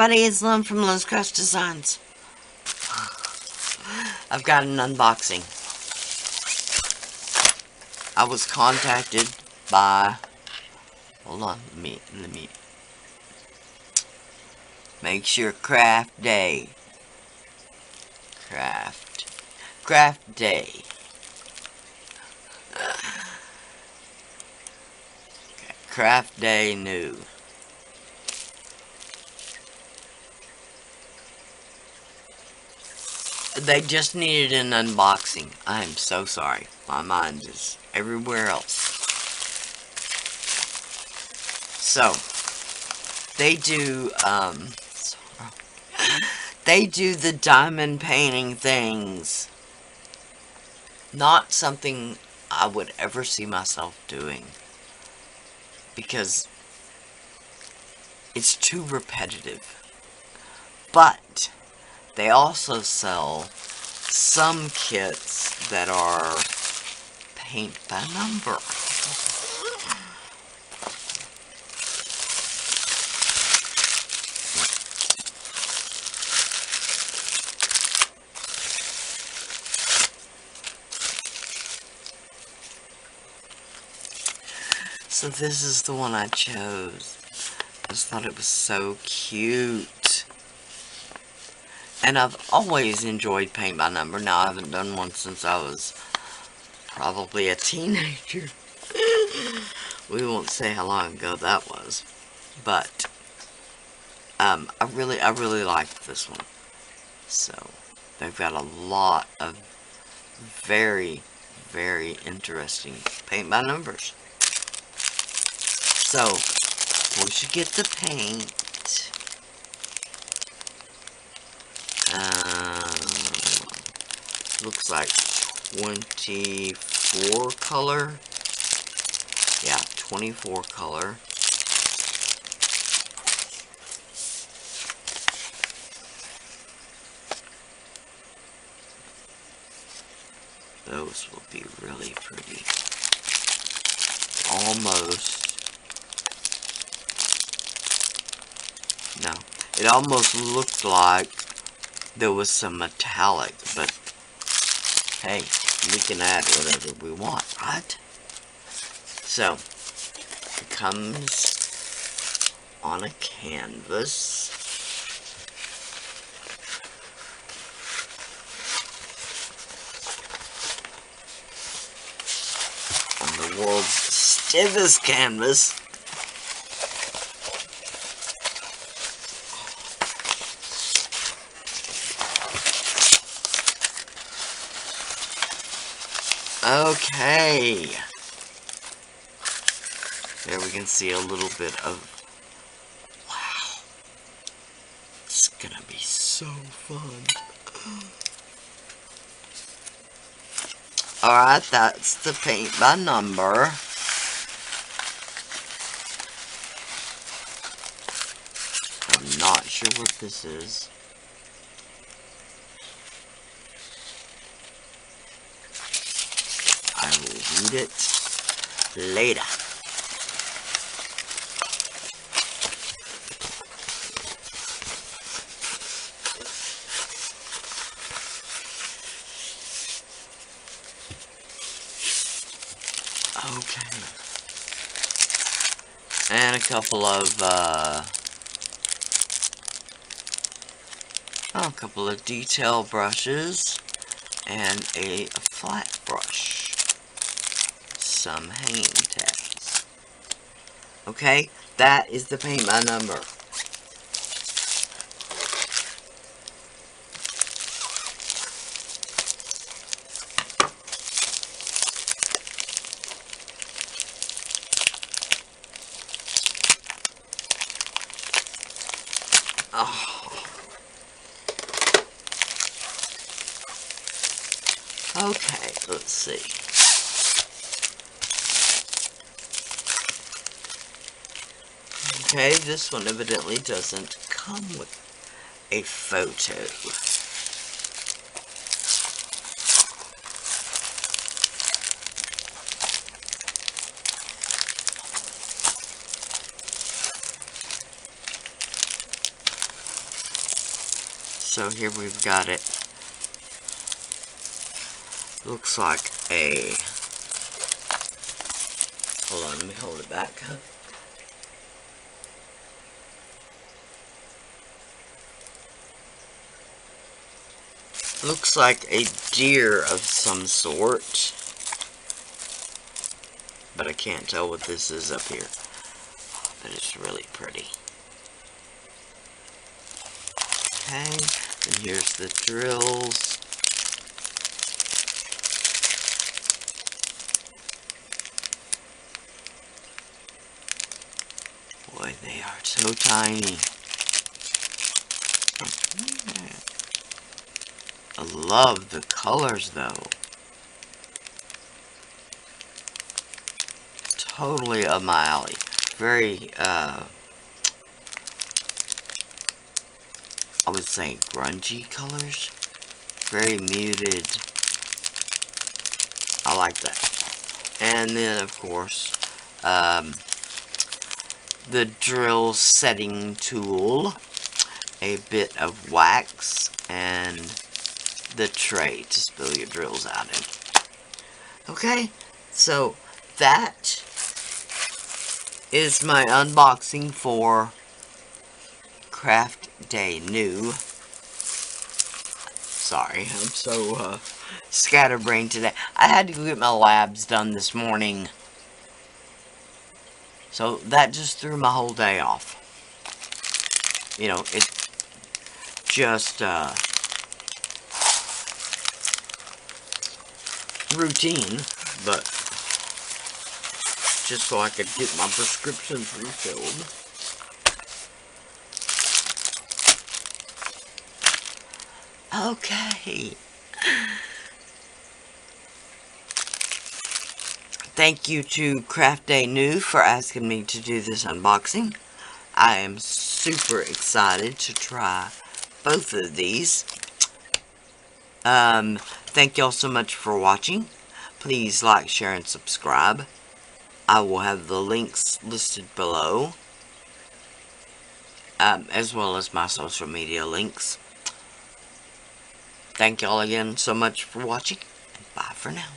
everybody, it's Lyn from Lyn's Craft Designs. I've got an unboxing. I was contacted by... Hold on, let me make sure Craftday. Craftday. Craftday new. They just needed an unboxing. I am so sorry. My mind is everywhere else. So, they do, they do the diamond painting things. Not something I would ever see myself doing. Because it's too repetitive. But they also sell some kits that are paint by number. So this is the one I chose. I just thought it was so cute. And I've always enjoyed paint by number. Now, I haven't done one since I was probably a teenager. We won't say how long ago that was. But, I really liked this one. So, they've got a lot of very, very interesting paint by numbers. So, once you get the paint, looks like 24 color. Yeah, 24 color. Those will be really pretty. Almost. No, it almost looked like there was some metallic, but hey, we can add whatever we want, right? So, it comes on a canvas. On the world's stiffest canvas. Okay, there we can see a little bit of, wow, it's gonna be so fun. Alright, that's the paint by number. I'm not sure what this is. I will read it later. Okay. And a couple of detail brushes and a flat brush. Some hanging tabs. Okay, that is the paint by number. Oh. Okay, let's see. Okay, this one evidently doesn't come with a photo. So here we've got it. Looks like a... Hold on, let me hold it back. Looks like a deer of some sort. But I can't tell what this is up here. But it's really pretty. Okay, and here's the drills. Boy, they are so tiny. I love the colors, though. Totally up my alley. Very, I would say grungy colors. Very muted. I like that. And then, of course, the drill setting tool, a bit of wax, and the tray to spill your drills out in. Okay, so that is my unboxing for Craftday New. Sorry, I'm so scatterbrained today. I had to go get my labs done this morning. So that just threw my whole day off. You know, it just routine, but just so I could get my prescriptions refilled. Okay. Thank you to Craftday New for asking me to do this unboxing. I am super excited to try both of these. Thank y'all so much for watching. Please like, share, and subscribe. I will have the links listed below, as well as my social media links. Thank y'all again so much for watching. Bye for now.